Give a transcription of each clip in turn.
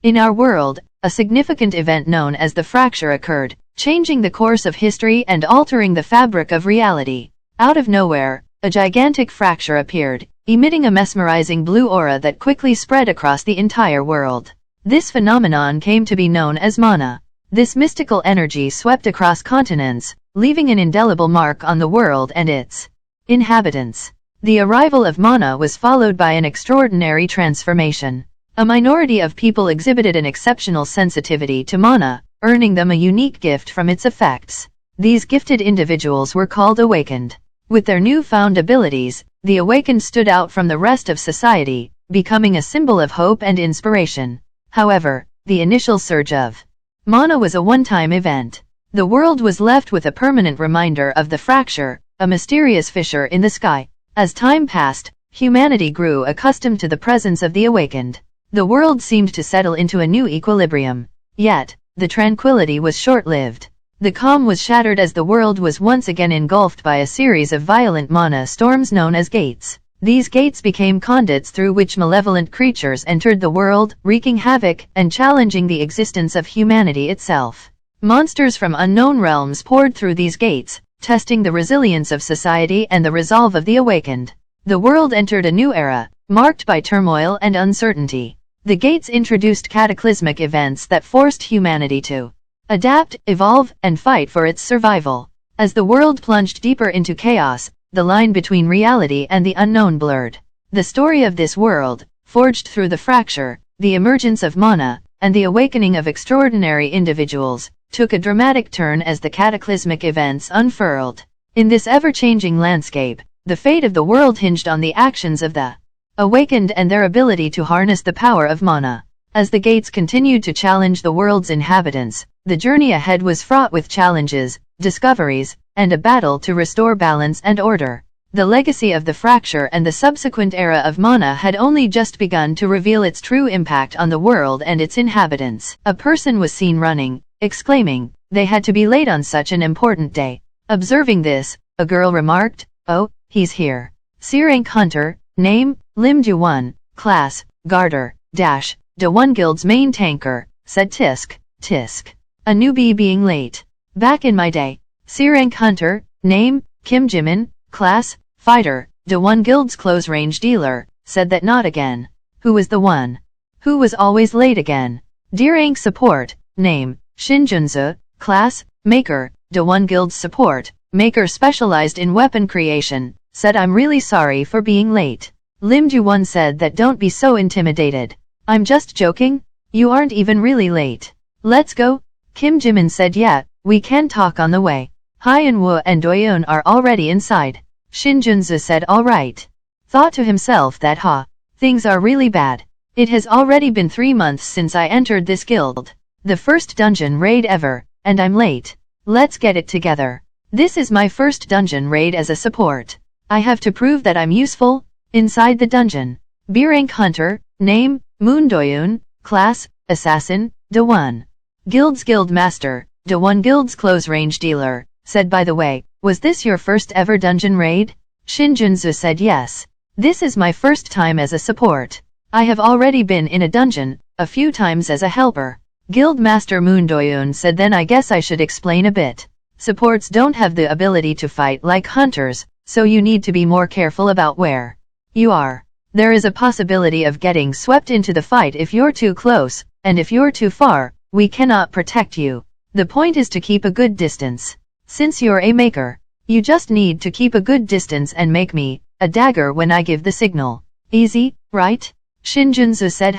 In our world, a significant event known as the fracture occurred, changing the course of history and altering the fabric of reality. Out of nowhere, a gigantic fracture appeared, emitting a mesmerizing blue aura that quickly spread across the entire world. This phenomenon came to be known as mana. This mystical energy swept across continents, leaving an indelible mark on the world and its inhabitants. The arrival of mana was followed by an extraordinary transformation. A minority of people exhibited an exceptional sensitivity to mana, earning them a unique gift from its effects. These gifted individuals were called awakened. With their newfound abilities, the awakened stood out from the rest of society, becoming a symbol of hope and inspiration. However, the initial surge of mana was a one-time event. The world was left with a permanent reminder of the fracture, a mysterious fissure in the sky. As time passed, humanity grew accustomed to the presence of the awakened. The world seemed to settle into a new equilibrium. Yet, the tranquility was short-lived. The calm was shattered as the world was once again engulfed by a series of violent mana storms known as gates. These gates became conduits through which malevolent creatures entered the world, wreaking havoc and challenging the existence of humanity itself. Monsters from unknown realms poured through these gates, testing the resilience of society and the resolve of the awakened. The world entered a new era, marked by turmoil and uncertainty. The gates introduced cataclysmic events that forced humanity to adapt, evolve, and fight for its survival. As the world plunged deeper into chaos, the line between reality and the unknown blurred. The story of this world, forged through the fracture, the emergence of mana, and the awakening of extraordinary individuals, took a dramatic turn as the cataclysmic events unfurled. In this ever-changing landscape, the fate of the world hinged on the actions of the awakened and their ability to harness the power of mana. As the gates continued to challenge the world's inhabitants, the journey ahead was fraught with challenges, discoveries, and a battle to restore balance and order. The legacy of the fracture and the subsequent era of mana had only just begun to reveal its true impact on the world and its inhabitants. A person was seen running, exclaiming, they had to be late on such an important day. Observing this, a girl remarked, "Oh, he's here." C-rank hunter, name, Lim Ju-1, class, Garter, dash, Da-1 Guild's main tanker, said Tisk, Tisk. A newbie being late. Back in my day. C-rank hunter, name, Kim Jimin, class, fighter, Da-1 Guild's close-range dealer, said that not again. Who was the one who was always late again? D-rank support, name, Shin Junzu, class, maker, Da-1 Guild's support, maker specialized in weapon creation, said I'm really sorry for being late. Lim Ju-1 said that don't be so intimidated. I'm just joking, you aren't even really late. Let's go. Kim Jimin said yeah, we can talk on the way. Hyunwoo and Doyoon are already inside. Shin Junzu said alright. Thought to himself that things are really bad. It has already been 3 months since I entered this guild. The first dungeon raid ever, and I'm late. Let's get it together. This is my first dungeon raid as a support. I have to prove that I'm useful. Inside the dungeon. B-rank hunter, name, Moon Doyoon, class, assassin, Da-1 Guild's guild master, Da-1 Guild's close-range dealer, said by the way, was this your first ever dungeon raid? Shin Junzu said yes. This is my first time as a support. I have already been in a dungeon, a few times as a helper. Guild master Moon Doyoon said then I guess I should explain a bit. Supports don't have the ability to fight like hunters, so you need to be more careful about where you are. There is a possibility of getting swept into the fight if you're too close, and if you're too far, we cannot protect you. The point is to keep a good distance. Since you're a maker, you just need to keep a good distance and make me a dagger when I give the signal. Easy, right? Shin Junzu said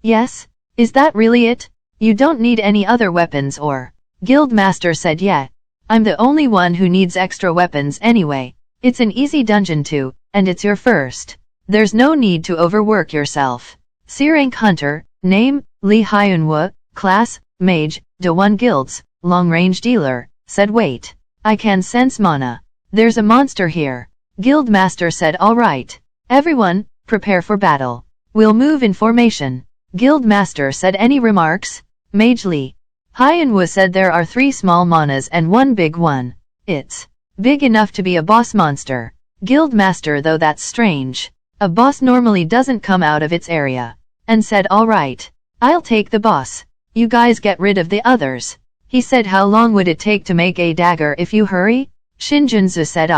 yes? Is that really it? You don't need any other weapons or? Guild master said yeah. I'm the only one who needs extra weapons anyway. It's an easy dungeon too, and it's your first. There's no need to overwork yourself. C-rank hunter, name, Lee Hyunwoo, class, mage, Da-1 Guild's long-range dealer, said wait. I can sense mana. There's a monster here. Guild master said alright. Everyone, prepare for battle. We'll move in formation. Guild master said any remarks? Mage Lee Hyunwoo said there are 3 small manas and 1 big one. It's big enough to be a boss monster. Guild master though that's strange. A boss normally doesn't come out of its area. And said alright. I'll take the boss. You guys get rid of the others. He said, how long would it take to make a dagger if you hurry? Shin Junzu said,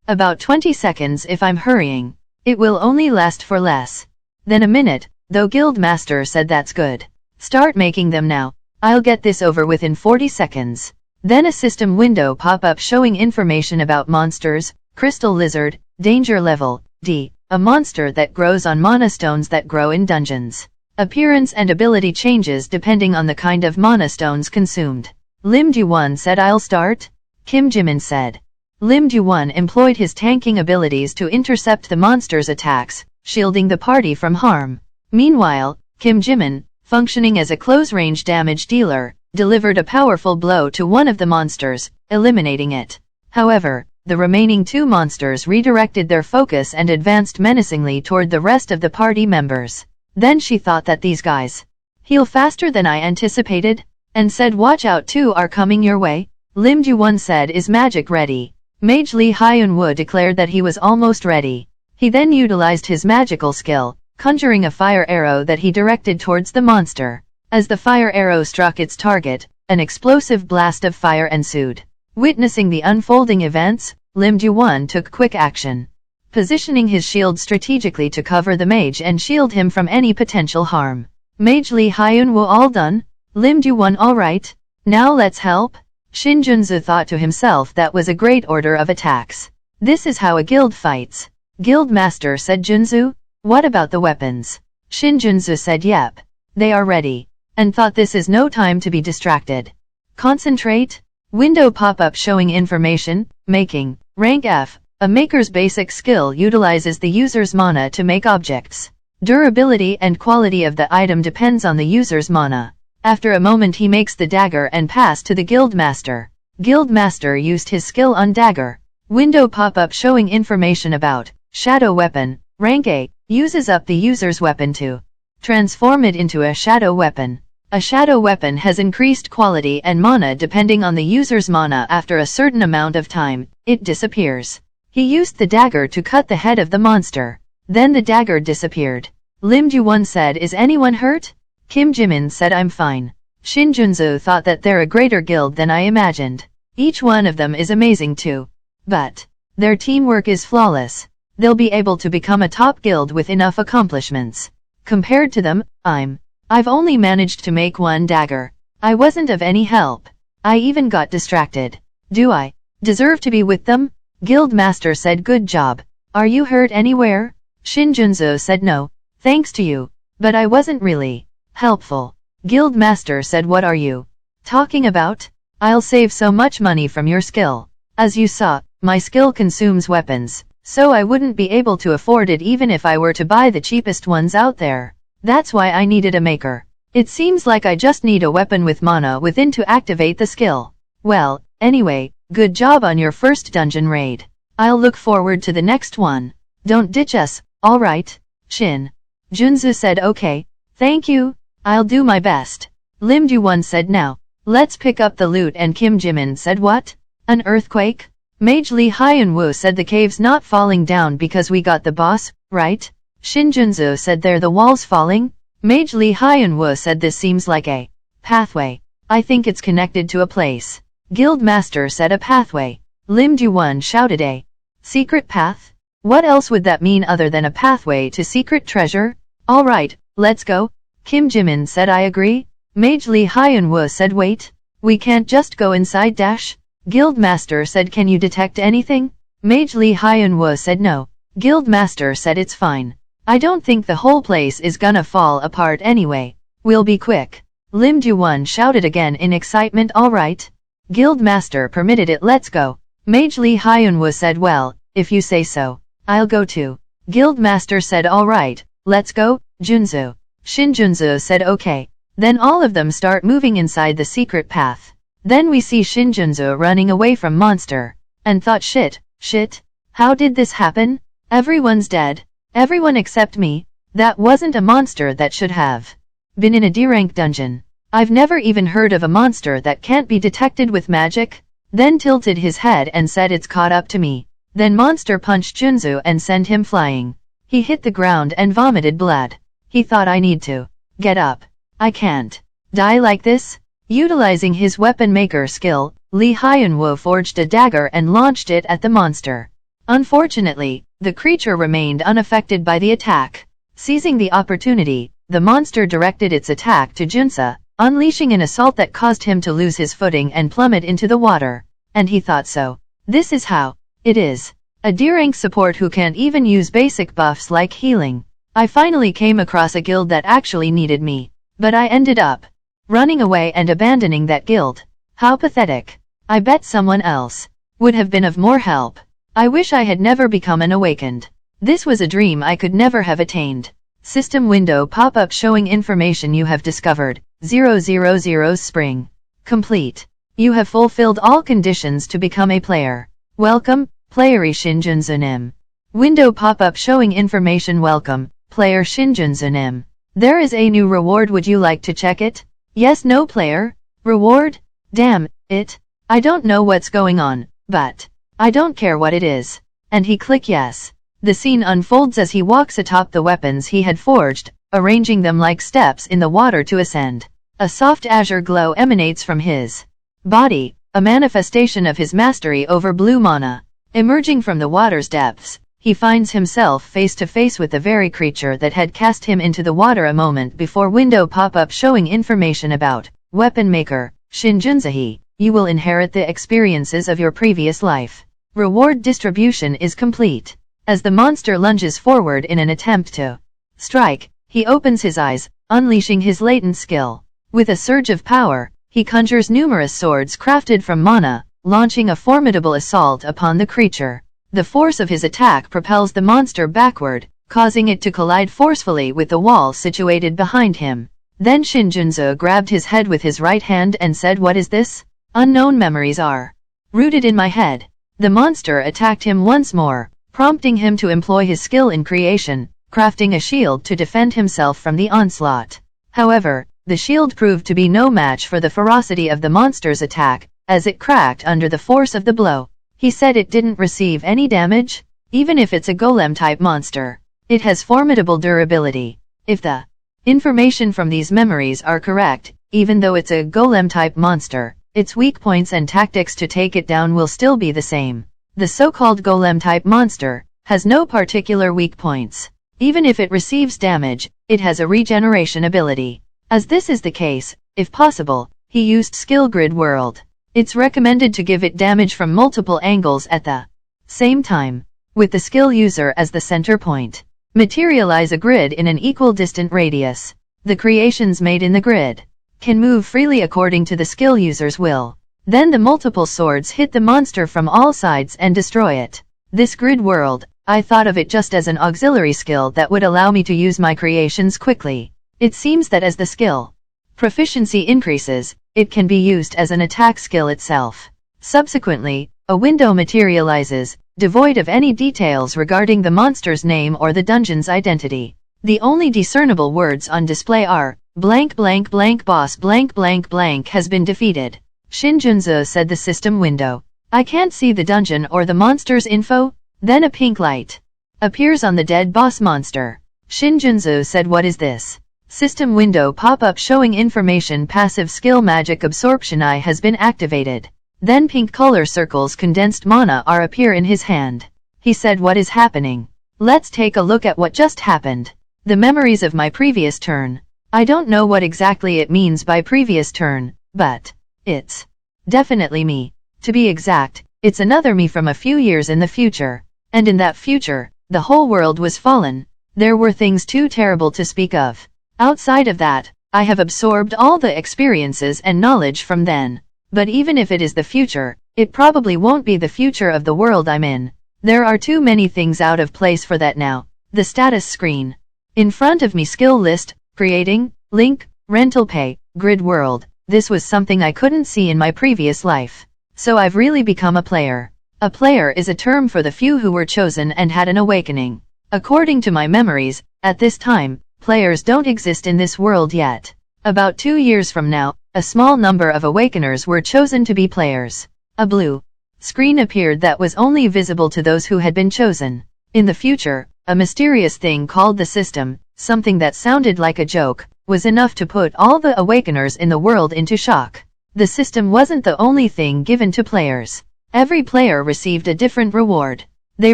about 20 seconds if I'm hurrying. It will only last for less than a minute, though. Guild Master said, that's good. Start making them now. I'll get this over within 40 seconds. Then a system window pop up showing information about monsters. Crystal Lizard, Danger Level, D. A monster that grows on mana stones that grow in dungeons. Appearance and ability changes depending on the kind of mana stones consumed. Lim Du-won said, I'll start. Kim Jimin said. Lim Du-won employed his tanking abilities to intercept the monster's attacks, shielding the party from harm. Meanwhile, Kim Jimin, functioning as a close-range damage dealer, delivered a powerful blow to one of the monsters, eliminating it. However, the remaining two monsters redirected their focus and advanced menacingly toward the rest of the party members. Then she thought that these guys heal faster than I anticipated, and said, watch out, two are coming your way. Lim Du-won said, is magic ready? Mage Lee Hyun-woo declared that he was almost ready. He then utilized his magical skill, conjuring a fire arrow that he directed towards the monster. As the fire arrow struck its target, an explosive blast of fire ensued. Witnessing the unfolding events, Lim Du-won took quick action, positioning his shield strategically to cover the mage and shield him from any potential harm. Mage Lee Hyun-woo, all done? Lim Du-won, all right. Now let's help? Shin Junzu thought to himself, that was a great order of attacks. This is how a guild fights. Guild Master said, Junzu, what about the weapons? Shin Junzu said, yep. They are ready. And thought, this is no time to be distracted. Concentrate. Window pop-up showing information. Making. Rank F. A maker's basic skill utilizes the user's mana to make objects. Durability and quality of the item depends on the user's mana. After a moment he makes the dagger and pass to the Guild Master. Guild Master used his skill on dagger. Window pop-up showing information about Shadow Weapon. Rank A. Uses up the user's weapon to transform it into a shadow weapon. A shadow weapon has increased quality and mana depending on the user's mana. After a certain amount of time, it disappears. He used the dagger to cut the head of the monster. Then the dagger disappeared. Lim Du-won said, is anyone hurt? Kim Jimin said, I'm fine. Shin Junzu thought that they're a greater guild than I imagined. Each one of them is amazing too. But their teamwork is flawless. They'll be able to become a top guild with enough accomplishments. Compared to them, I've only managed to make one dagger. I wasn't of any help. I even got distracted. Do I deserve to be with them? Guild Master said, good job. Are you hurt anywhere? Shin Junzu said, no, thanks to you. But I wasn't really helpful. Guild Master said, what are you talking about? I'll save so much money from your skill. As you saw, my skill consumes weapons, so I wouldn't be able to afford it even if I were to buy the cheapest ones out there. That's why I needed a maker. It seems like I just need a weapon with mana within to activate the skill. Well, anyway, good job on your first dungeon raid. I'll look forward to the next one. Don't ditch us, alright? Shin Junzu said, okay, thank you. I'll do my best. Lim Du-won said, now, let's pick up the loot. And Kim Jimin said, what? An earthquake? Mage Lee Hyun-woo said, the cave's not falling down because we got the boss, right? Shin Junzu said, they're the walls falling? Mage Lee Hyun-woo said, this seems like a pathway. I think it's connected to a place. Guild Master said, a pathway. Lim Du-won shouted, a secret path? What else would that mean other than a pathway to secret treasure? Alright, let's go. Kim Jimin said, I agree. Mage Lee Hyun-woo said, wait. We can't just go inside dash? Guild Master said, can you detect anything? Mage Lee Hyun-woo said, no. Guild Master said, it's fine. I don't think the whole place is gonna fall apart anyway. We'll be quick. Lim Du-won shouted again in excitement, alright. Guild Master permitted it, let's go. Mage Lee Hyun-woo said, well, if you say so. I'll go too. Guild Master said, alright, let's go, Junzu. Shin Junzu said, okay. Then all of them start moving inside the secret path. Then we see Shin Junzu running away from monster. And thought, shit, how did this happen? Everyone's dead. Everyone except me. That wasn't a monster that should have been in a D-rank dungeon. I've never even heard of a monster that can't be detected with magic. Then tilted his head and said, it's caught up to me. Then monster punched Junzu and sent him flying. He hit the ground and vomited blood. He thought, I need to get up. I can't die like this. Utilizing his weapon maker skill, Lee Hyunwoo forged a dagger and launched it at the monster. Unfortunately, the creature remained unaffected by the attack. Seizing the opportunity, the monster directed its attack to Junsa, unleashing an assault that caused him to lose his footing and plummet into the water. And he thought so. This is how it is. A D-rank support who can't even use basic buffs like healing. I finally came across a guild that actually needed me. But I ended up running away and abandoning that guild. How pathetic. I bet someone else would have been of more help. I wish I had never become an awakened. This was a dream I could never have attained. System window pop-up showing information you have discovered. 000 spring. Complete. You have fulfilled all conditions to become a player. Welcome, player Shinjunzunim. Window pop-up showing information. Welcome, player Shinjunzunim. There is a new reward. Would you like to check it? Yes, no player? Reward? Damn it. I don't know what's going on, but I don't care what it is. And he click yes. The scene unfolds as he walks atop the weapons he had forged, arranging them like steps in the water to ascend. A soft azure glow emanates from his body, a manifestation of his mastery over blue mana. Emerging from the water's depths, he finds himself face to face with the very creature that had cast him into the water a moment before. Window pop-up showing information about weapon maker, Shinjunzahi. You will inherit the experiences of your previous life. Reward distribution is complete. As the monster lunges forward in an attempt to strike, he opens his eyes, unleashing his latent skill. With a surge of power, he conjures numerous swords crafted from mana, launching a formidable assault upon the creature. The force of his attack propels the monster backward, causing it to collide forcefully with the wall situated behind him. Then Shinjunzo grabbed his head with his right hand and said, "What is this? Unknown memories are rooted in my head." The monster attacked him once more, prompting him to employ his skill in creation, crafting a shield to defend himself from the onslaught. However, the shield proved to be no match for the ferocity of the monster's attack, as it cracked under the force of the blow. He said it didn't receive any damage, even if it's a golem-type monster. It has formidable durability. If the information from these memories are correct, even though it's a golem-type monster, its weak points and tactics to take it down will still be the same. The so-called golem-type monster has no particular weak points. Even if it receives damage, it has a regeneration ability. As this is the case, if possible, he used Skill Grid World. It's recommended to give it damage from multiple angles at the same time, with the skill user as the center point. Materialize a grid in an equal distant radius. The creations made in the grid can move freely according to the skill user's will. Then the multiple swords hit the monster from all sides and destroy it. This grid world, I thought of it just as an auxiliary skill that would allow me to use my creations quickly. It seems that as the skill proficiency increases, it can be used as an attack skill itself. Subsequently, a window materializes, devoid of any details regarding the monster's name or the dungeon's identity. The only discernible words on display are, blank blank blank boss blank blank blank has been defeated. Shinjunzo said the system window. I can't see the dungeon or the monster's info. Then a pink light appears on the dead boss monster. Shinjunzo said, "What is this?" System window pop-up showing information. Passive skill magic absorption eye has been activated. Then pink color circles condensed mana are appear in his hand. He said, "What is happening? Let's take a look at what just happened. The memories of my previous turn. I don't know what exactly it means by previous turn, but it's definitely me. To be exact, it's another me from a few years in the future. And in that future, the whole world was fallen. There were things too terrible to speak of. Outside of that, I have absorbed all the experiences and knowledge from then. But even if it is the future, it probably won't be the future of the world I'm in. There are too many things out of place for that now." The status screen. In front of me, skill list, creating, link, rental pay, grid world. This was something I couldn't see in my previous life. So I've really become a player. A player is a term for the few who were chosen and had an awakening. According to my memories, at this time, players don't exist in this world yet. About 2 years from now, a small number of awakeners were chosen to be players. A blue screen appeared that was only visible to those who had been chosen. In the future, a mysterious thing called the system, something that sounded like a joke, was enough to put all the awakeners in the world into shock. The system wasn't the only thing given to players. Every player received a different reward. They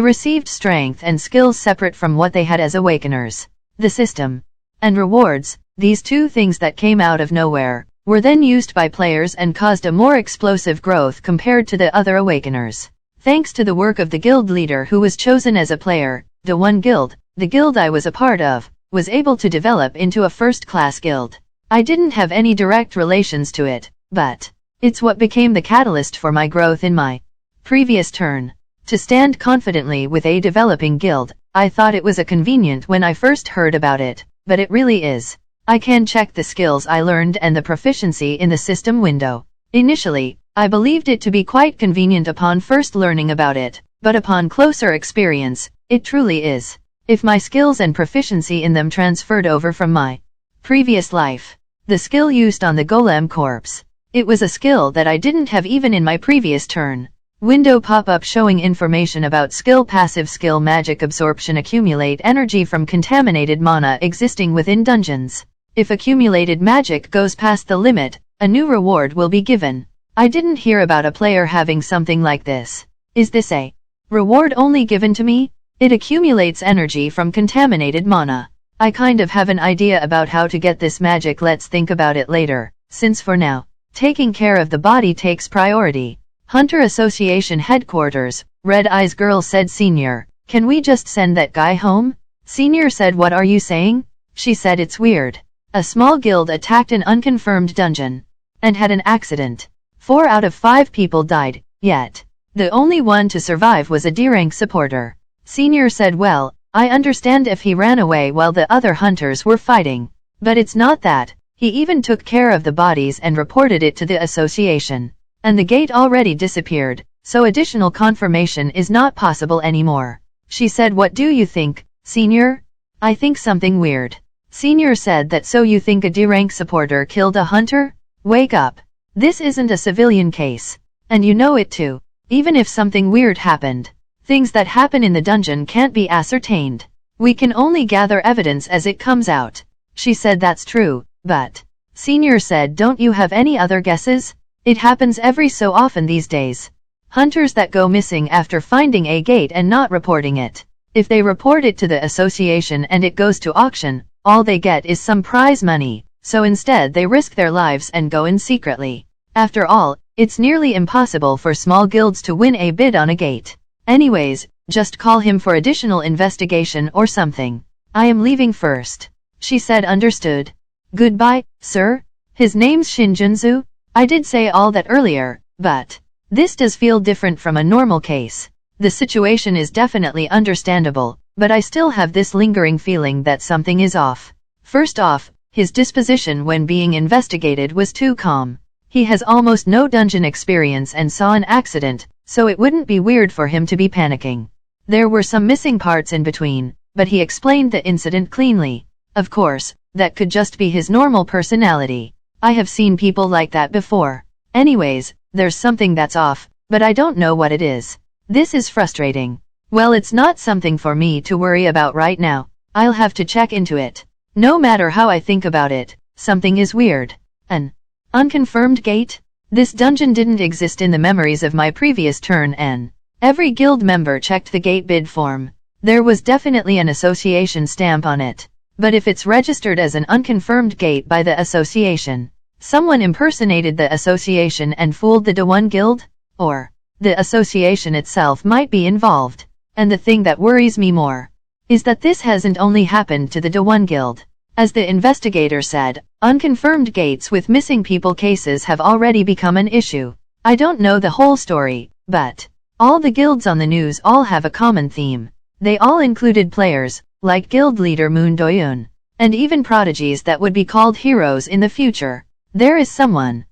received strength and skills separate from what they had as awakeners. The system and rewards, these two things that came out of nowhere, were then used by players and caused a more explosive growth compared to the other awakeners. Thanks to the work of the guild leader who was chosen as a player, the one guild, the guild I was a part of, was able to develop into a first-class guild. I didn't have any direct relations to it, but it's what became the catalyst for my growth in my previous turn. To stand confidently with a developing guild, I thought it was a convenient when I first heard about it, but it really is. I can check the skills I learned and the proficiency in the system window. Initially, I believed it to be quite convenient upon first learning about it, but upon closer experience, it truly is. If my skills and proficiency in them transferred over from my previous life. The skill used on the golem corpse. It was a skill that I didn't have even in my previous turn. Window pop-up showing information about skill. Passive skill magic absorption. Accumulate energy from contaminated mana existing within dungeons. If accumulated magic goes past the limit, a new reward will be given. I didn't hear about a player having something like this. Is this a reward only given to me? It accumulates energy from contaminated mana. I kind of have an idea about how to get this magic. Let's think about it later, since for now, taking care of the body takes priority. Hunter Association Headquarters, Red Eyes Girl said. Senior, can we just send that guy home? Senior said, what are you saying? She said, it's weird. A small guild attacked an unconfirmed dungeon and had an accident. 4 out of 5 people died, yet the only one to survive was a D-rank supporter. Senior said, well, I understand if he ran away while the other hunters were fighting. But it's not that. He even took care of the bodies and reported it to the association. And the gate already disappeared, so additional confirmation is not possible anymore. She said, what do you think, Senior? I think something weird. Senior said that. So you think a D-rank supporter killed a hunter? Wake up. This isn't a civilian case. And you know it too. Even if something weird happened, things that happen in the dungeon can't be ascertained. We can only gather evidence as it comes out. She said, that's true, but Senior said, don't you have any other guesses? It happens every so often these days. Hunters that go missing after finding a gate and not reporting it. If they report it to the association and it goes to auction, all they get is some prize money, so instead they risk their lives and go in secretly. After all, it's nearly impossible for small guilds to win a bid on a gate. Anyways, just call him for additional investigation or something. I am leaving first. She said, understood. Goodbye, sir. His name's Shinjunzu. I did say all that earlier, but this does feel different from a normal case. The situation is definitely understandable, but I still have this lingering feeling that something is off. First off, his disposition when being investigated was too calm. He has almost no dungeon experience and saw an accident, so it wouldn't be weird for him to be panicking. There were some missing parts in between, but he explained the incident cleanly. Of course, that could just be his normal personality. I have seen people like that before. Anyways, there's something that's off, but I don't know what it is. This is frustrating. Well, it's not something for me to worry about right now. I'll have to check into it. No matter how I think about it, something is weird. An unconfirmed gate? This dungeon didn't exist in the memories of my previous turn and every guild member checked the gate bid form. There was definitely an association stamp on it. But if it's registered as an unconfirmed gate by the association, someone impersonated the association and fooled the D1 guild? Or the association itself might be involved. And the thing that worries me more is that this hasn't only happened to the D1 guild. As the investigator said, unconfirmed gates with missing people cases have already become an issue. I don't know the whole story, but all the guilds on the news all have a common theme. They all included players, like guild leader Moon Doyun, and even prodigies that would be called heroes in the future. There is someone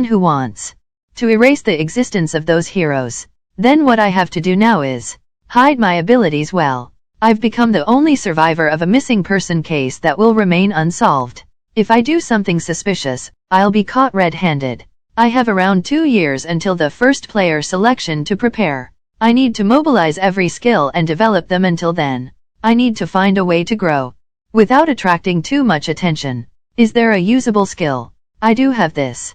who wants to erase the existence of those heroes. Then what I have to do now is hide my abilities well. I've become the only survivor of a missing person case that will remain unsolved. If I do something suspicious, I'll be caught red-handed. I have around 2 years until the first player selection to prepare. I need to mobilize every skill and develop them until then. I need to find a way to grow without attracting too much attention. Is there a usable skill? I do have this.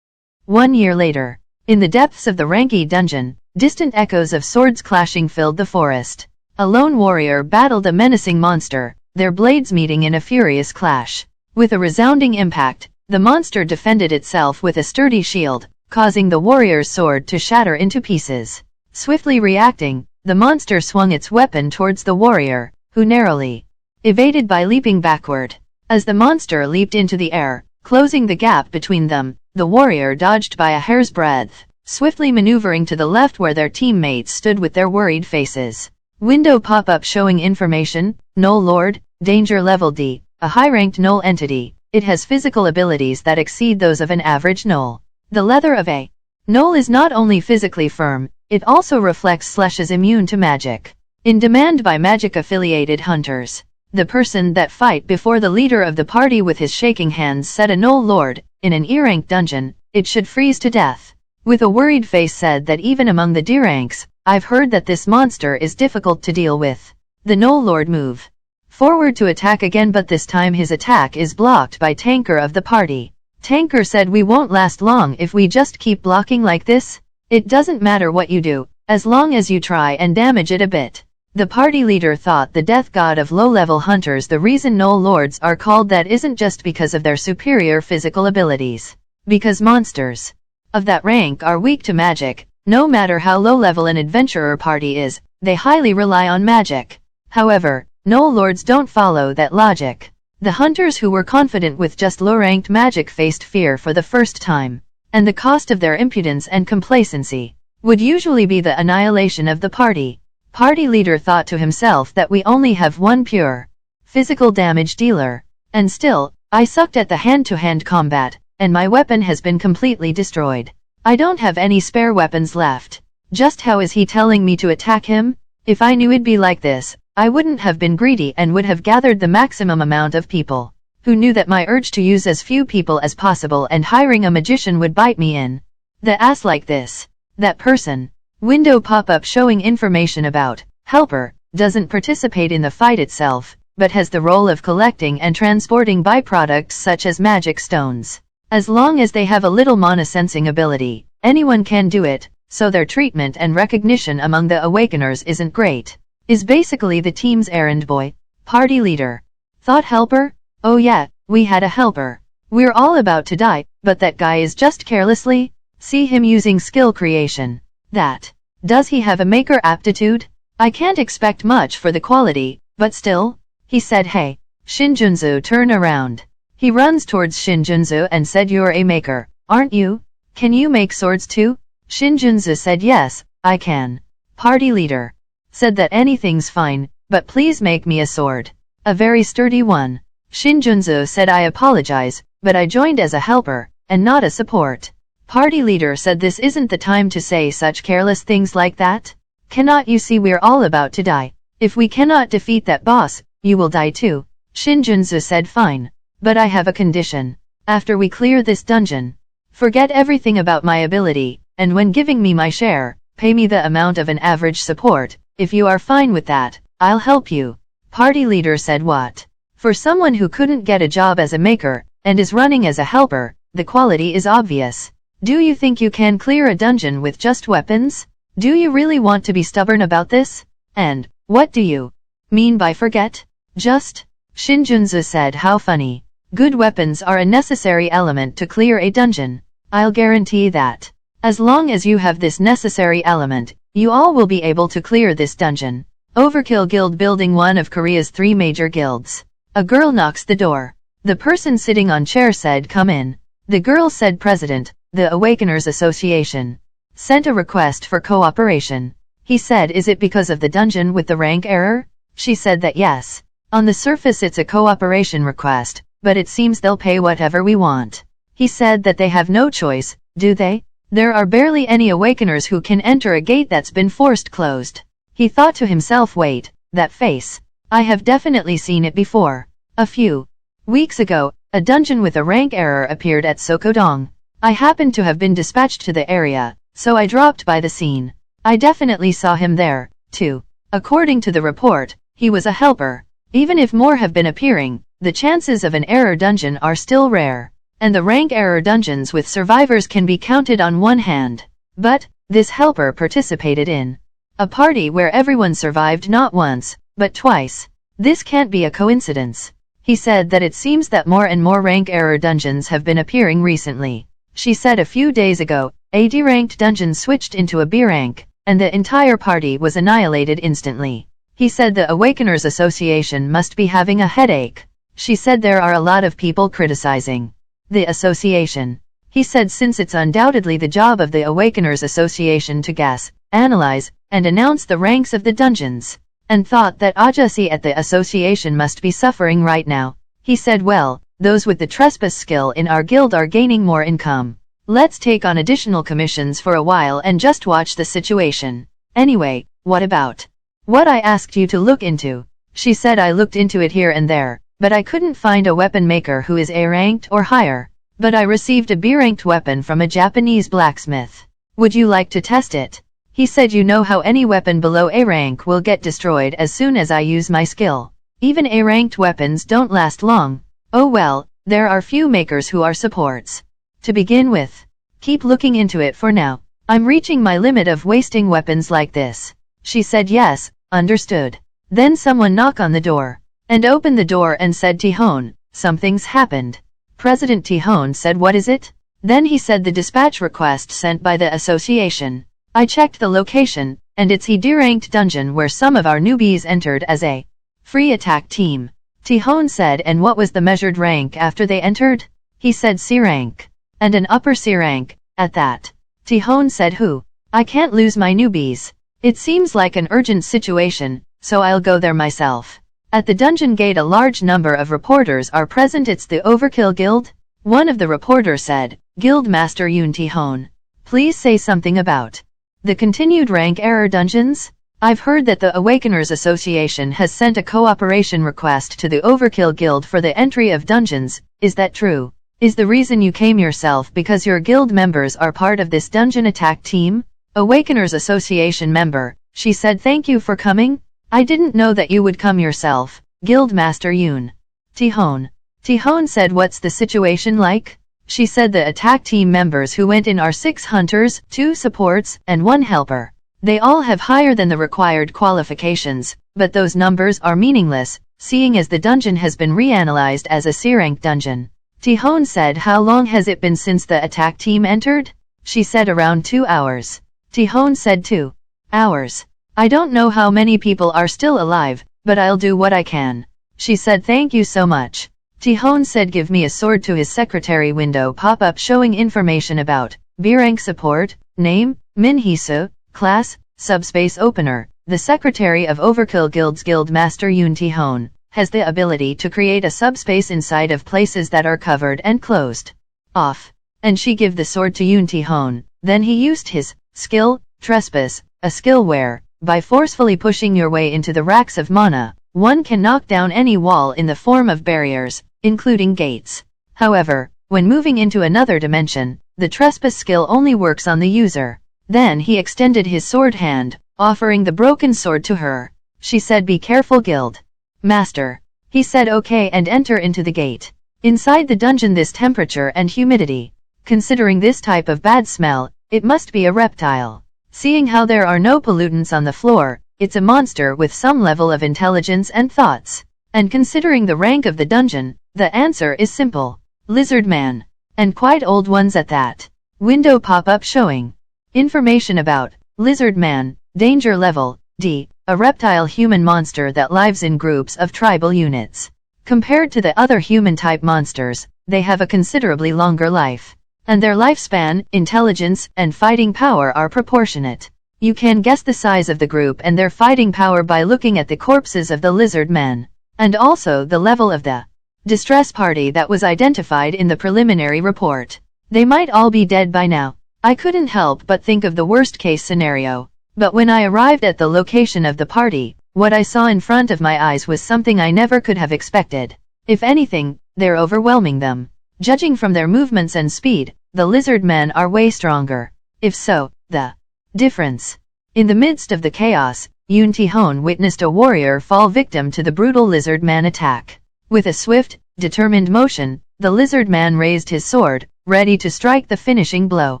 1 year later. In the depths of the Ranki dungeon, distant echoes of swords clashing filled the forest. A lone warrior battled a menacing monster, their blades meeting in a furious clash. With a resounding impact, the monster defended itself with a sturdy shield, causing the warrior's sword to shatter into pieces. Swiftly reacting, the monster swung its weapon towards the warrior, who narrowly evaded by leaping backward. As the monster leaped into the air, closing the gap between them, the warrior dodged by a hair's breadth, swiftly maneuvering to the left where their teammates stood with their worried faces. Window pop-up showing information, Null Lord, Danger Level D, a high-ranked Null entity. It has physical abilities that exceed those of an average Null. The leather of a Null is not only physically firm, it also reflects / is immune to magic. In demand by magic-affiliated hunters. The person that fight before the leader of the party with his shaking hands said a Null Lord, in an E-ranked dungeon, it should freeze to death. With a worried face said that even among the D ranks, I've heard that this monster is difficult to deal with. The Null Lord move forward to attack again, but this time his attack is blocked by Tanker of the party. Tanker said we won't last long if we just keep blocking like this. It doesn't matter what you do, as long as you try and damage it a bit. The party leader thought the death god of low-level hunters. The reason Null Lords are called that isn't just because of their superior physical abilities. Because monsters of that rank are weak to magic. No matter how low-level an adventurer party is, they highly rely on magic. However, Null Lords don't follow that logic. The hunters who were confident with just low-ranked magic faced fear for the first time. And the cost of their impudence and complacency would usually be the annihilation of the party. Party leader thought to himself that we only have one pure physical damage dealer. And still, I sucked at the hand-to-hand combat, and my weapon has been completely destroyed. I don't have any spare weapons left. Just how is he telling me to attack him? If I knew it'd be like this, I wouldn't have been greedy and would have gathered the maximum amount of people. Who knew that my urge to use as few people as possible and hiring a magician would bite me in the ass like this. That person. Window pop-up showing information about helper, doesn't participate in the fight itself, but has the role of collecting and transporting byproducts such as magic stones. As long as they have a little mana sensing ability, anyone can do it, so their treatment and recognition among the Awakeners isn't great. Is basically the team's errand boy. Party leader. Thought helper? Oh yeah, we had a helper. We're all about to die, but that guy is just carelessly. See him using skill creation. That. Does he have a maker aptitude? I can't expect much for the quality, but still. He said hey. Shinjunzu turn around. He runs towards Shinjunzu and said you're a maker, aren't you? Can you make swords too? Shinjunzu said yes, I can. Party leader. Said that anything's fine, but please make me a sword. A very sturdy one. Shinjunzu said I apologize, but I joined as a helper, and not a support. Party leader said this isn't the time to say such careless things like that. Cannot you see we're all about to die? If we cannot defeat that boss, you will die too. Shinjunzu said fine. But I have a condition. After we clear this dungeon, forget everything about my ability, and when giving me my share, pay me the amount of an average support. If you are fine with that, I'll help you. Party leader said what? For someone who couldn't get a job as a maker, and is running as a helper, the quality is obvious. Do you think you can clear a dungeon with just weapons? Do you really want to be stubborn about this? And, what do you mean by forget? Just? Shinjunzu said how funny. Good weapons are a necessary element to clear a dungeon. I'll guarantee that. As long as you have this necessary element, you all will be able to clear this dungeon. Overkill Guild building, one of Korea's 3 major guilds. A girl knocks the door. The person sitting on chair said come in. The girl said President, the Awakeners Association, sent a request for cooperation. He said is it because of the dungeon with the rank error? She said that yes. On the surface it's a cooperation request, but it seems they'll pay whatever we want. He said that they have no choice, do they? There are barely any Awakeners who can enter a gate that's been forced closed. He thought to himself wait, that face. I have definitely seen it before. A few weeks ago, a dungeon with a rank error appeared at Sokodong. I happened to have been dispatched to the area, so I dropped by the scene. I definitely saw him there, too. According to the report, he was a helper. Even if more have been appearing, the chances of an error dungeon are still rare, and the rank error dungeons with survivors can be counted on one hand. But this helper participated in a party where everyone survived not once, but twice. This can't be a coincidence. He said that it seems that more and more rank error dungeons have been appearing recently. She said a few days ago, a D-ranked dungeon switched into a B rank, and the entire party was annihilated instantly. He said the Awakeners Association must be having a headache. She said there are a lot of people criticizing the association. He said since it's undoubtedly the job of the Awakeners Association to guess, analyze, and announce the ranks of the dungeons, and thought that Ajasi at the association must be suffering right now. He said, well, those with the trespass skill in our guild are gaining more income. Let's take on additional commissions for a while and just watch the situation. Anyway, what about what I asked you to look into? She said I looked into it here and there, but I couldn't find a weapon maker who is A-ranked or higher. But I received a B-ranked weapon from a Japanese blacksmith. Would you like to test it? He said you know how any weapon below A rank will get destroyed as soon as I use my skill. Even A-ranked weapons don't last long. Oh well, there are few makers who are supports. To begin with, keep looking into it for now. I'm reaching my limit of wasting weapons like this. She said yes, understood. Then someone knocked on the door, and opened the door and said Tihone, something's happened. President Tihone said what is it? Then he said the dispatch request sent by the association. I checked the location, and it's a D-ranked dungeon where some of our newbies entered as a free attack team. Tihone said and what was the measured rank after they entered? He said C rank. And an upper C rank, at that. Tihone said who? I can't lose my newbies. It seems like an urgent situation, so I'll go there myself. At the dungeon gate a large number of reporters are present. It's the Overkill Guild? One of the reporters said, Guild Master Yoon Tihone. Please say something about the continued rank error dungeons? I've heard that the Awakeners Association has sent a cooperation request to the Overkill Guild for the entry of dungeons. Is that true? Is the reason you came yourself because your guild members are part of this dungeon attack team? Awakeners Association member, she said thank you for coming. I didn't know that you would come yourself, Guild Master Yoon Tihone. Tihone said what's the situation like? She said the attack team members who went in are 6 hunters, 2 supports, and 1 helper. They all have higher than the required qualifications, but those numbers are meaningless, seeing as the dungeon has been reanalyzed as a C-rank dungeon. Tihone said how long has it been since the attack team entered? She said around 2 hours. Tihone said 2 hours. I don't know how many people are still alive, but I'll do what I can. She said thank you so much. Tihone said give me a sword. To his secretary window pop-up showing information about B-rank support, name, Minhisu, class, subspace opener. The secretary of Overkill Guild's Guild Master Yoon Tihone has the ability to create a subspace inside of places that are covered and closed off. And she give the sword to Yoon Tihone. Then he used his skill, trespass, a skill where, by forcefully pushing your way into the racks of mana, one can knock down any wall in the form of barriers, including gates. However, when moving into another dimension, the trespass skill only works on the user. Then he extended his sword hand, offering the broken sword to her. She said be careful Guild Master. He said okay and enter into the gate. Inside the dungeon this temperature and humidity. Considering this type of bad smell, it must be a reptile. Seeing how there are no pollutants on the floor, it's a monster with some level of intelligence and thoughts. And considering the rank of the dungeon, the answer is simple. Lizard man. And quite old ones at that. Window pop-up showing information about Lizard man, danger level, D, a reptile human monster that lives in groups of tribal units. Compared to the other human-type monsters, they have a considerably longer life. And their lifespan, intelligence, and fighting power are proportionate. You can guess the size of the group and their fighting power by looking at the corpses of the lizard men. And also the level of the distress party that was identified in the preliminary report. They might all be dead by now. I couldn't help but think of the worst-case scenario. But when I arrived at the location of the party, what I saw in front of my eyes was something I never could have expected. If anything, they're overwhelming them. Judging from their movements and speed, the lizard men are way stronger. If so, the difference. In the midst of the chaos, Yoon Tihone witnessed a warrior fall victim to the brutal lizard man attack. With a swift, determined motion, the lizard man raised his sword, ready to strike the finishing blow.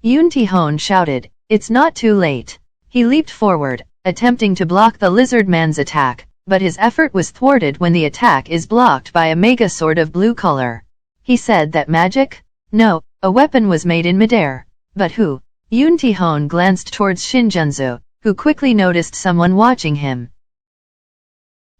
Yoon Tae-hoon shouted, "It's not too late." He leaped forward, attempting to block the lizard man's attack, but his effort was thwarted when the attack is blocked by a mega sword of blue color. He said that magic? No, a weapon was made in midair. But who? Yoon Tae-hoon glanced towards Shin Junsu, who quickly noticed someone watching him.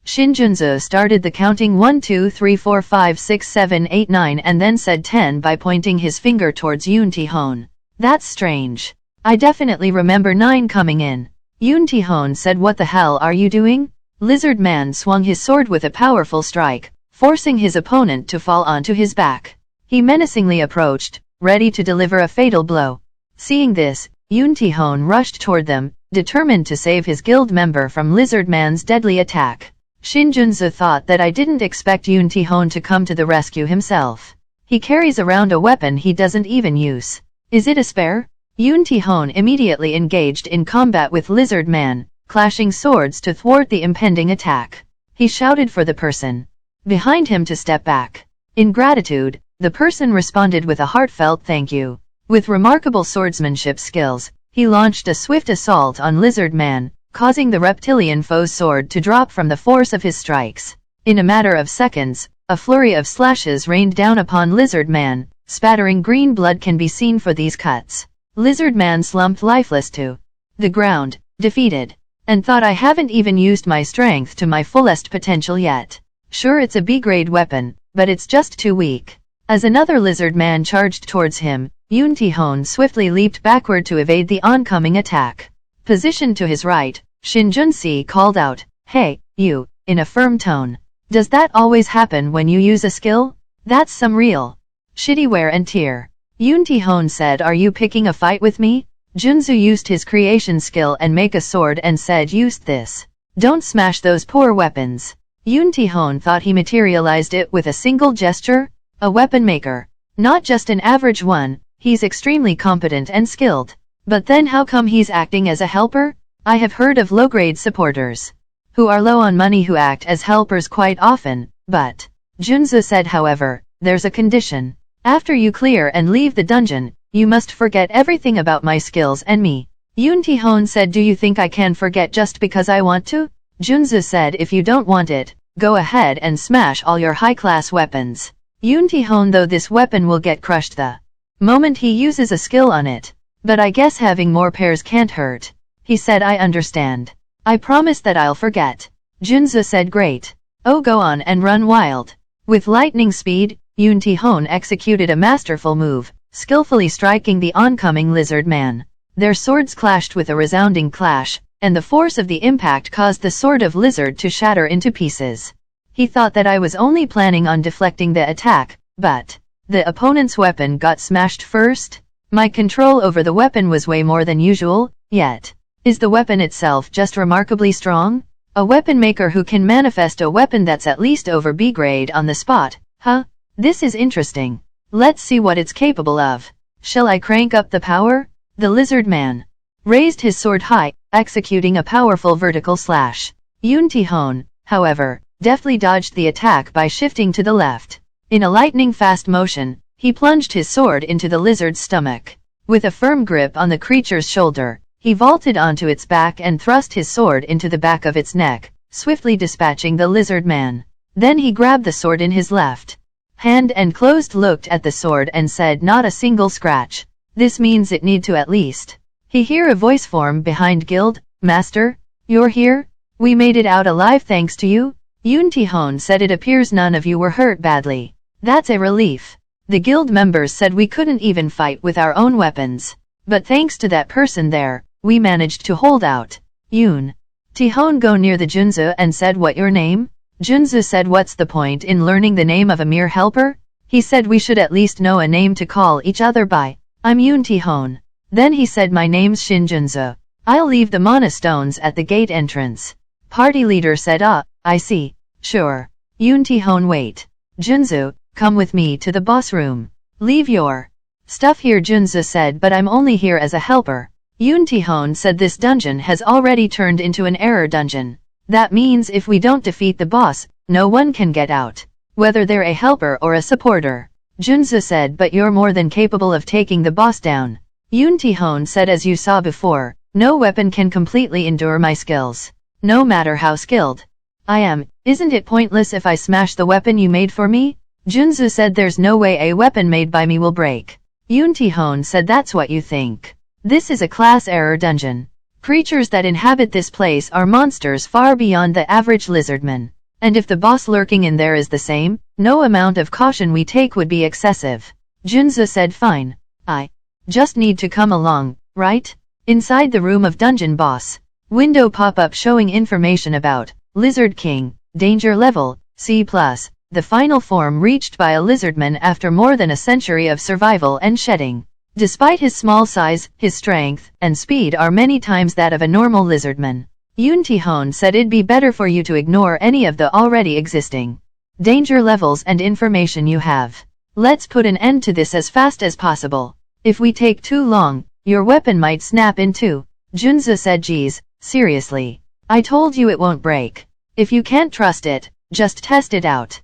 Shin Junsu started the counting 1 2 3 4 5 6 7 8 9 and then said 10 by pointing his finger towards Yoon Tae-hoon. That's strange. I definitely remember 9 coming in. Yoon Tae-hoon said, "What the hell are you doing?" Lizard man swung his sword with a powerful strike, forcing his opponent to fall onto his back. He menacingly approached, ready to deliver a fatal blow. Seeing this, Yoon Tae-hoon rushed toward them, determined to save his guild member from Lizard Man's deadly attack. Shin Junsu thought that I didn't expect Yoon Tae-hoon to come to the rescue himself. He carries around a weapon he doesn't even use. Is it a spare? Yoon Tae-hoon immediately engaged in combat with Lizard Man, clashing swords to thwart the impending attack. He shouted for the person behind him to step back. In gratitude, the person responded with a heartfelt thank you. With remarkable swordsmanship skills, he launched a swift assault on Lizard Man, causing the reptilian foe's sword to drop from the force of his strikes. In a matter of seconds, a flurry of slashes rained down upon Lizard Man, spattering green blood can be seen for these cuts. Lizard Man slumped lifeless to the ground, defeated, and thought, I haven't even used my strength to my fullest potential yet. Sure, it's a B-grade weapon, but it's just too weak. As another Lizard Man charged towards him, Yoon Tae-hoon swiftly leaped backward to evade the oncoming attack. Positioned to his right, Shin Junsi called out, "Hey, you," in a firm tone. "Does that always happen when you use a skill? That's some real shitty wear and tear." Yoon Tae-hoon said, "Are you picking a fight with me?" Junsu used his creation skill and make a sword and said, "Use this. Don't smash those poor weapons." Yoon Tae-hoon thought he materialized it with a single gesture. A weapon maker. Not just an average one, he's extremely competent and skilled. But then how come he's acting as a helper? I have heard of low-grade supporters who are low on money who act as helpers quite often, but Junsu said, however, there's a condition. After you clear and leave the dungeon, you must forget everything about my skills and me. Yoon Tae-hoon said, "Do you think I can forget just because I want to?" Junsu said, "If you don't want it, go ahead and smash all your high-class weapons." Yoon Tae-hoon, though this weapon will get crushed the moment he uses a skill on it. But I guess having more pairs can't hurt. He said, "I understand. I promise that I'll forget." Junsu said, "Great. Oh, go on and run wild." With lightning speed, Yoon Tae-hoon executed a masterful move, skillfully striking the oncoming Lizard Man. Their swords clashed with a resounding clash, and the force of the impact caused the sword of Lizard to shatter into pieces. He thought that I was only planning on deflecting the attack, but the opponent's weapon got smashed first. My control over the weapon was way more than usual, yet is the weapon itself just remarkably strong? A weapon maker who can manifest a weapon that's at least over B grade on the spot, huh? This is interesting. Let's see what it's capable of. Shall I crank up the power? The Lizard Man raised his sword high, executing a powerful vertical slash. Yoon Tae-hoon, however, deftly dodged the attack by shifting to the left. In a lightning-fast motion, he plunged his sword into the lizard's stomach. With a firm grip on the creature's shoulder, he vaulted onto its back and thrust his sword into the back of its neck, swiftly dispatching the Lizard Man. Then he grabbed the sword in his left hand and looked at the sword and said, "Not a single scratch. This means it need to at least." He hear a voice form behind Guild, "Master, you're here? We made it out alive thanks to you." Yoon Tae-hoon said, "It appears none of you were hurt badly. That's a relief." The guild members said, "We couldn't even fight with our own weapons. But thanks to that person there, we managed to hold out." Yoon Tae-hoon go near the Junsu and said, "What your name?" Junsu said, "What's the point in learning the name of a mere helper?" He said, "We should at least know a name to call each other by. I'm Yoon Tae-hoon." Then he said, "My name's Shin Junsu. I'll leave the mana stones at the gate entrance." Party leader said, "Ah, I see. Sure." Yoon Tae-hoon, "Wait. Junsu, come with me to the boss room. Leave your stuff here," Junsu said, "But I'm only here as a helper." Yoon Tae-hoon said, "This dungeon has already turned into an error dungeon. That means if we don't defeat the boss, no one can get out." whether they're a helper or a supporter. Junzi said, but you're more than capable of taking the boss down. Yoon Tae-hoon said, as you saw before, no weapon can completely endure my skills. No matter how skilled I am, isn't it pointless if I smash the weapon you made for me? Junzi said, there's no way a weapon made by me will break. Yoon Tae-hoon said, that's what you think. This is a class error dungeon. Creatures that inhabit this place are monsters far beyond the average lizardman. And if the boss lurking in there is the same, no amount of caution we take would be excessive. Junzi said, fine. I just need to come along, right? Inside the room of dungeon boss. Window pop-up showing information about Lizard King, danger level, C+, the final form reached by a lizardman after more than a century of survival and shedding. Despite his small size, his strength and speed are many times that of a normal lizardman. Yoon Tae-hoon said, it'd be better for you to ignore any of the already existing danger levels and information you have. Let's put an end to this as fast as possible. If we take too long, your weapon might snap in two. Junzi said, geez, seriously. I told you it won't break. If you can't trust it, just test it out.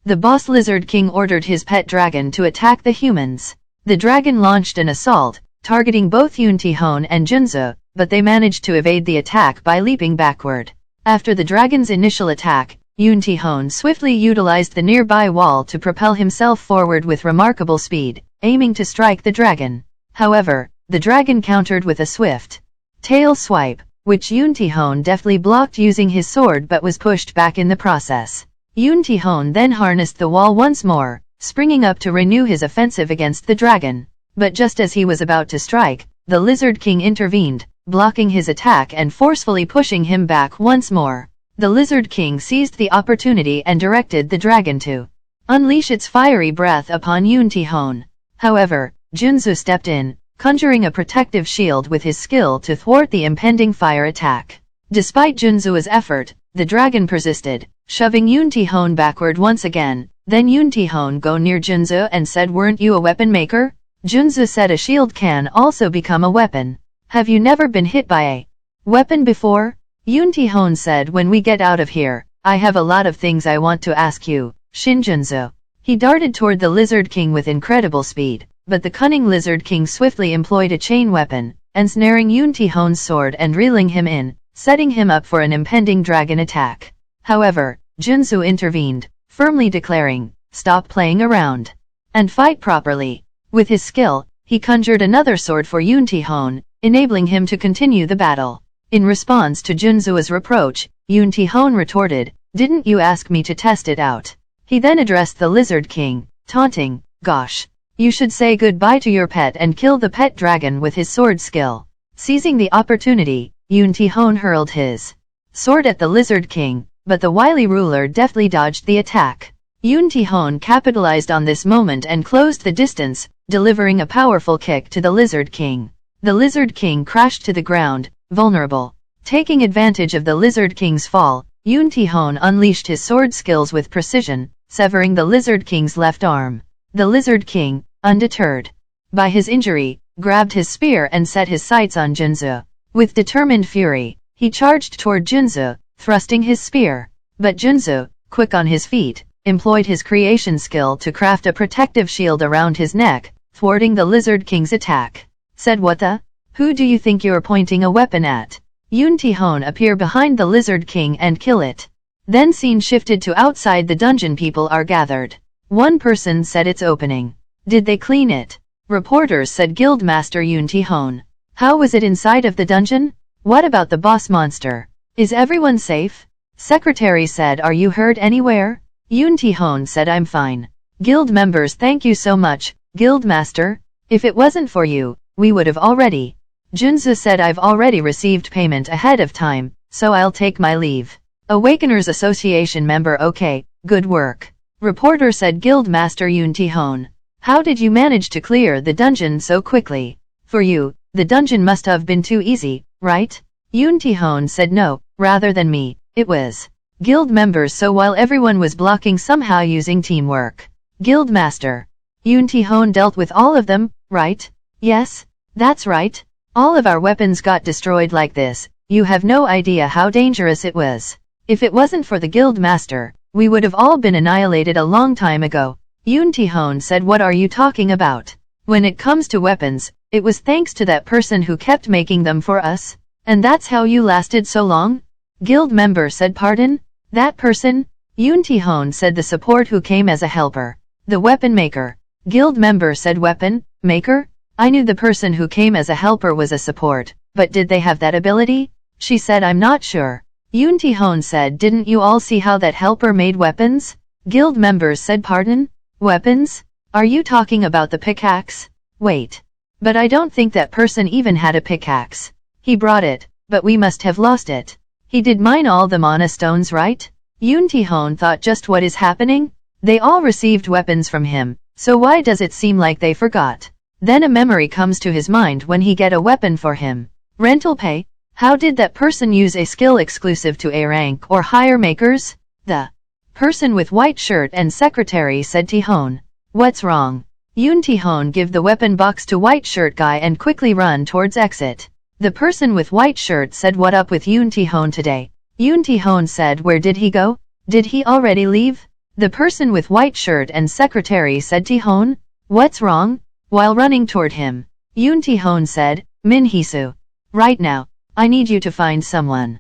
The boss Lizard King ordered his pet dragon to attack the humans. The dragon launched an assault, targeting both Yoon Tae-hoon and Junzi, but they managed to evade the attack by leaping backward. After the dragon's initial attack, Yoon Tae-hoon swiftly utilized the nearby wall to propel himself forward with remarkable speed, aiming to strike the dragon. However, the dragon countered with a swift tail swipe, which Yoon Tae-hoon deftly blocked using his sword but was pushed back in the process. Yoon Tae-hoon then harnessed the wall once more, springing up to renew his offensive against the dragon. But just as he was about to strike, the Lizard King intervened, blocking his attack and forcefully pushing him back once more. The Lizard King seized the opportunity and directed the dragon to unleash its fiery breath upon Yoon Tae-hoon. However, Junzi stepped in, conjuring a protective shield with his skill to thwart the impending fire attack. Despite Junzi's effort, the dragon persisted, shoving Yoon Tae-hoon backward once again. Then Yoon Tae-hoon go near Junzi and said, weren't you a weapon maker? Junzi said, a shield can also become a weapon. Have you never been hit by a weapon before? Yoon Tae-hoon said, when we get out of here, I have a lot of things I want to ask you, Shin Junzi. He darted toward the Lizard King with incredible speed, but the cunning Lizard King swiftly employed a chain weapon, ensnaring Yoon Tae-hoon's sword and reeling him in, setting him up for an impending dragon attack. However, Junzi intervened, firmly declaring, stop playing around and fight properly. With his skill, he conjured another sword for Yoon Tae-hoon, enabling him to continue the battle. In response to Junzi's reproach, Yoon Tae-hoon retorted, didn't you ask me to test it out? He then addressed the Lizard King, taunting, gosh, you should say goodbye to your pet and kill the pet dragon with his sword skill. Seizing the opportunity, Yoon Tae-hoon hurled his sword at the Lizard King, but the wily ruler deftly dodged the attack. Yoon Tae-hoon capitalized on this moment and closed the distance, delivering a powerful kick to the Lizard King. The Lizard King crashed to the ground, vulnerable. Taking advantage of the Lizard King's fall, Yoon Tae-hoon unleashed his sword skills with precision, severing the Lizard King's left arm. The Lizard King, undeterred by his injury, grabbed his spear and set his sights on Junzi. With determined fury, he charged toward Junzi, thrusting his spear. But Junzi, quick on his feet, employed his creation skill to craft a protective shield around his neck, thwarting the Lizard King's attack. Said, what the? Who do you think you're pointing a weapon at? Yoon Tae-hoon appear behind the Lizard King and kill it. Then scene shifted to outside the dungeon. People are gathered. One person said, it's opening. Did they clean it? Reporters said, Guildmaster Yoon Tae-hoon. How was it inside of the dungeon? What about the boss monster? Is everyone safe? Secretary said, are you hurt anywhere? Yoon Tae-hoon said, I'm fine. Guild members, thank you so much, Guildmaster. If it wasn't for you, we would have already. Junzi said, I've already received payment ahead of time, so I'll take my leave. Awakeners Association member, okay, good work. Reporter said, Guildmaster Yoon Tae-hoon. How did you manage to clear the dungeon so quickly? For you, the dungeon must have been too easy, right? Yoon Tae-hoon said, no, rather than me, it was guild members, so while everyone was blocking somehow using teamwork. Guildmaster. Yoon Tae-hoon dealt with all of them, right? Yes, that's right. All of our weapons got destroyed like this. You have no idea how dangerous it was. If it wasn't for the Guildmaster, we would have all been annihilated a long time ago. Yoon Tae-hoon said, what are you talking about? When it comes to weapons, it was thanks to that person who kept making them for us. And that's how you lasted so long? Guild member said, pardon? That person? Yoon Tae-hoon said, the support who came as a helper. The weapon maker. Guild member said, weapon maker? I knew the person who came as a helper was a support, but did they have that ability? She said, I'm not sure. Yoon Tae-hoon said, didn't you all see how that helper made weapons? Guild members said, pardon? Weapons? Are you talking about the pickaxe? Wait. But I don't think that person even had a pickaxe. He brought it, but we must have lost it. He did mine all the mana stones, right? Yoon Tae-hoon thought, just what is happening? They all received weapons from him, so why does it seem like they forgot? Then a memory comes to his mind when he get a weapon for him. Rental pay? How did that person use a skill exclusive to A rank or higher makers? The person with white shirt and secretary said, Tae-hoon. What's wrong? Yoon Tae-hoon give the weapon box to white shirt guy and quickly run towards exit. The person with white shirt said, what up with Yoon Tae-hoon today? Yoon Tae-hoon said, where did he go? Did he already leave? The person with white shirt and secretary said, Tae-hoon, what's wrong? While running toward him, Yoon Tae-hoon said, Min Hee-soo. Right now, I need you to find someone.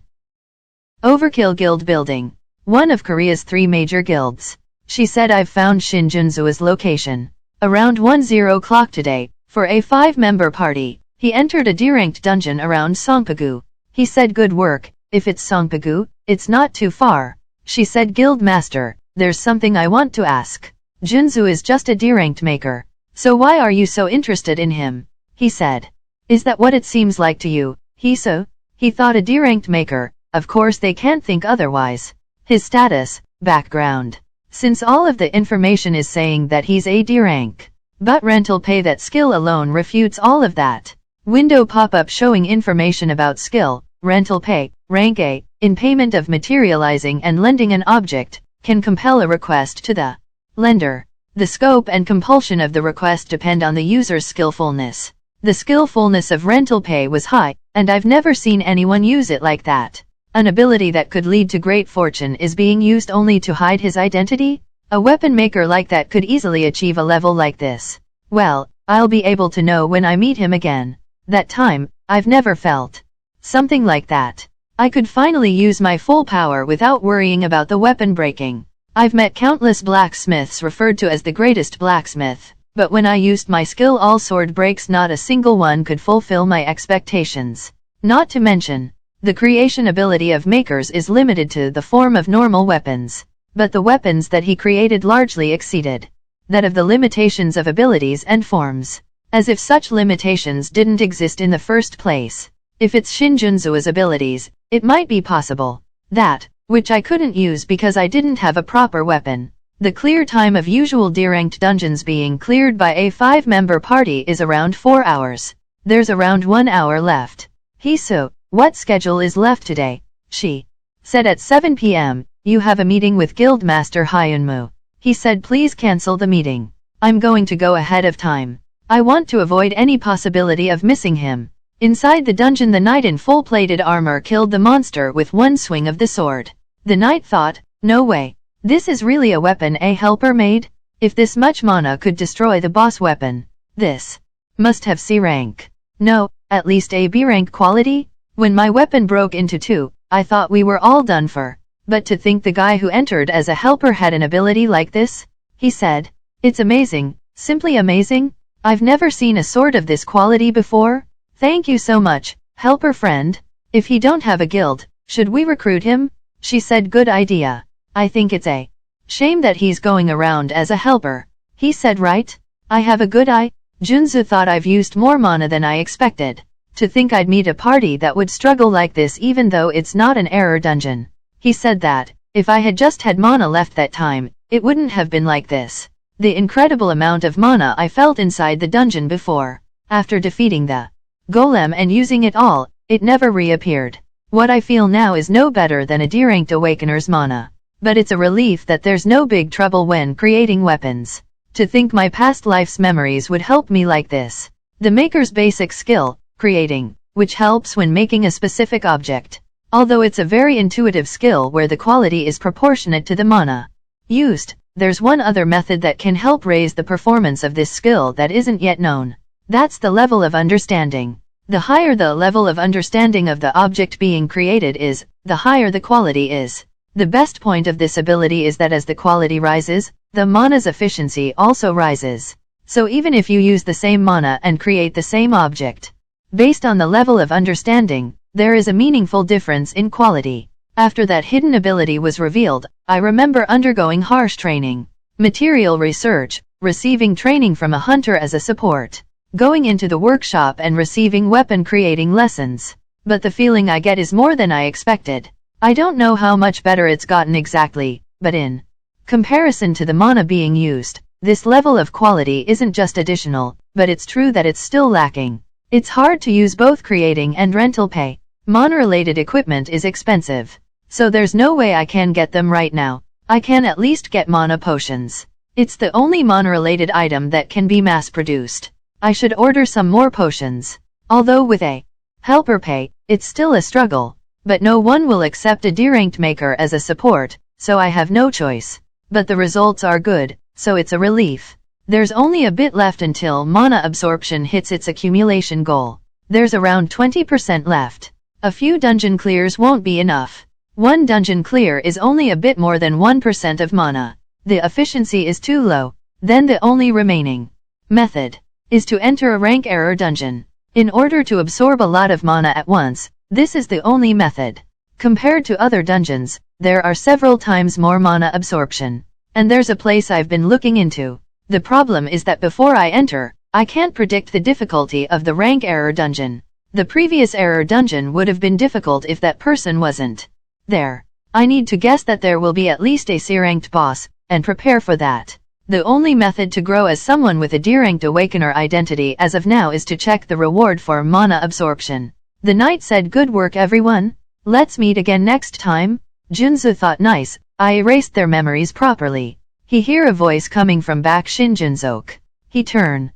Overkill Guild Building. One of Korea's 3 major guilds. She said, I've found Shin Junsu's location. Around 10:00 today, for a 5-member party, he entered a D-ranked dungeon around Songpagu. He said, good work, if it's Songpagu, it's not too far. She said, Guild Master, there's something I want to ask. Junsu is just a D-ranked maker. So why are you so interested in him? He said. Is that what it seems like to you, Hee-soo? He thought, a D-ranked maker, of course they can't think otherwise. His status, background. Since all of the information is saying that he's a D rank. But rental pay, that skill alone refutes all of that. Window pop-up showing information about skill, rental pay, rank A, in payment of materializing and lending an object, can compel a request to the lender. The scope and compulsion of the request depend on the user's skillfulness. The skillfulness of rental pay was high, and I've never seen anyone use it like that. An ability that could lead to great fortune is being used only to hide his identity? A weapon maker like that could easily achieve a level like this. Well, I'll be able to know when I meet him again. That time, I've never felt something like that. I could finally use my full power without worrying about the weapon breaking. I've met countless blacksmiths referred to as the greatest blacksmith, but when I used my skill, all sword breaks, not a single one could fulfill my expectations. Not to mention, the creation ability of makers is limited to the form of normal weapons, but the weapons that he created largely exceeded that of the limitations of abilities and forms, as if such limitations didn't exist in the first place. If it's Shin Junsu's abilities, it might be possible that, which I couldn't use because I didn't have a proper weapon. The clear time of usual D-ranked dungeons being cleared by a 5-member party is around 4 hours. There's around 1 hour left. Hee-soo, what schedule is left today? She said, at 7 p.m., you have a meeting with Guildmaster Hyunmoo. He said, please cancel the meeting. I'm going to go ahead of time. I want to avoid any possibility of missing him. Inside the dungeon, the knight in full-plated armor killed the monster with one swing of the sword. The knight thought, no way. This is really a weapon a helper made? If this much mana could destroy the boss weapon, this must have C rank. No, at least a B rank quality? When my weapon broke into 2, I thought we were all done for. But to think the guy who entered as a helper had an ability like this? He said, it's amazing, simply amazing. I've never seen a sword of this quality before. Thank you so much, helper friend. If he don't have a guild, should we recruit him? She said, good idea. I think it's a shame that he's going around as a helper. He said, right? I have a good eye. Junsu thought, I've used more mana than I expected. To think I'd meet a party that would struggle like this even though it's not an error dungeon. He said that, if I had just had mana left that time, it wouldn't have been like this. The incredible amount of mana I felt inside the dungeon before, after defeating the golem and using it all, it never reappeared. What I feel now is no better than a D-ranked awakener's mana. But it's a relief that there's no big trouble when creating weapons. To think my past life's memories would help me like this. The maker's basic skill, creating, which helps when making a specific object. Although it's a very intuitive skill where the quality is proportionate to the mana used, there's one other method that can help raise the performance of this skill that isn't yet known. That's the level of understanding. The higher the level of understanding of the object being created is, the higher the quality is. The best point of this ability is that as the quality rises, the mana's efficiency also rises. So even if you use the same mana and create the same object, based on the level of understanding, there is a meaningful difference in quality. After that hidden ability was revealed, I remember undergoing harsh training, material research, receiving training from a hunter as a support, going into the workshop and receiving weapon creating lessons. But the feeling I get is more than I expected. I don't know how much better it's gotten exactly, but in comparison to the mana being used, this level of quality isn't just additional, but it's true that it's still lacking. It's hard to use both creating and rental pay. Mana-related equipment is expensive, so there's no way I can get them right now. I can at least get mana potions. It's the only mana-related item that can be mass-produced. I should order some more potions. Although with a helper pay, it's still a struggle. But no one will accept a D-ranked maker as a support, so I have no choice. But the results are good, so it's a relief. There's only a bit left until mana absorption hits its accumulation goal. There's around 20% left. A few dungeon clears won't be enough. One dungeon clear is only a bit more than 1% of mana. The efficiency is too low. Then the only remaining method is to enter a rank error dungeon. In order to absorb a lot of mana at once, this is the only method. Compared to other dungeons, there are several times more mana absorption. And there's a place I've been looking into. The problem is that before I enter, I can't predict the difficulty of the rank error dungeon. The previous error dungeon would have been difficult if that person wasn't there. I need to guess that there will be at least a C-ranked boss, and prepare for that. The only method to grow as someone with a D-ranked Awakener identity as of now is to check the reward for mana absorption. The knight said, "Good work everyone. Let's meet again next time." Junzi thought, nice, I erased their memories properly. He hear a voice coming from back Shinjunzoke. He turn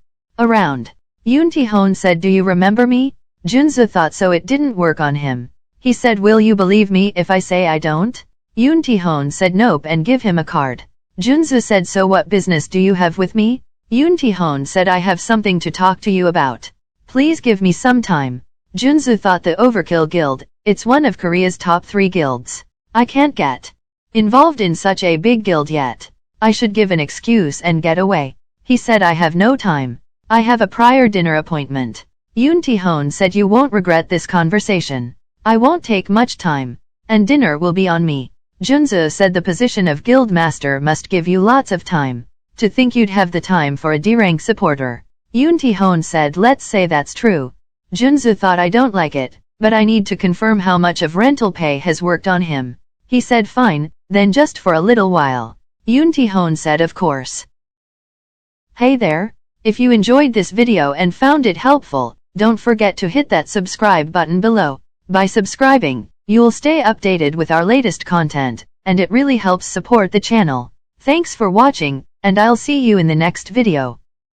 around. Yoon Tae-hoon said, "Do you remember me?" Junzi thought so it didn't work on him. He said, "Will you believe me if I say I don't?" Yoon Tae-hoon said nope and give him a card. Junzi said, "So what business do you have with me?" Yoon Tae-hoon said, "I have something to talk to you about. Please give me some time." Junzi thought, the Overkill Guild, it's one of Korea's top 3 guilds. I can't get involved in such a big guild yet. I should give an excuse and get away. He said, "I have no time. I have a prior dinner appointment." Yoon Tae-hoon said, "You won't regret this conversation. I won't take much time. And dinner will be on me." Junzi said, "The position of guild master must give you lots of time. To think you'd have the time for a D-rank supporter." Yoon Tae-hoon said, "Let's say that's true." Junzi thought, "I don't like it, but I need to confirm how much of rental pay has worked on him." He said, "Fine, then just for a little while." Yoon Tae-hoon said, "Of course." Hey there! If you enjoyed this video and found it helpful, don't forget to hit that subscribe button below. By subscribing, you'll stay updated with our latest content, and it really helps support the channel. Thanks for watching, and I'll see you in the next video.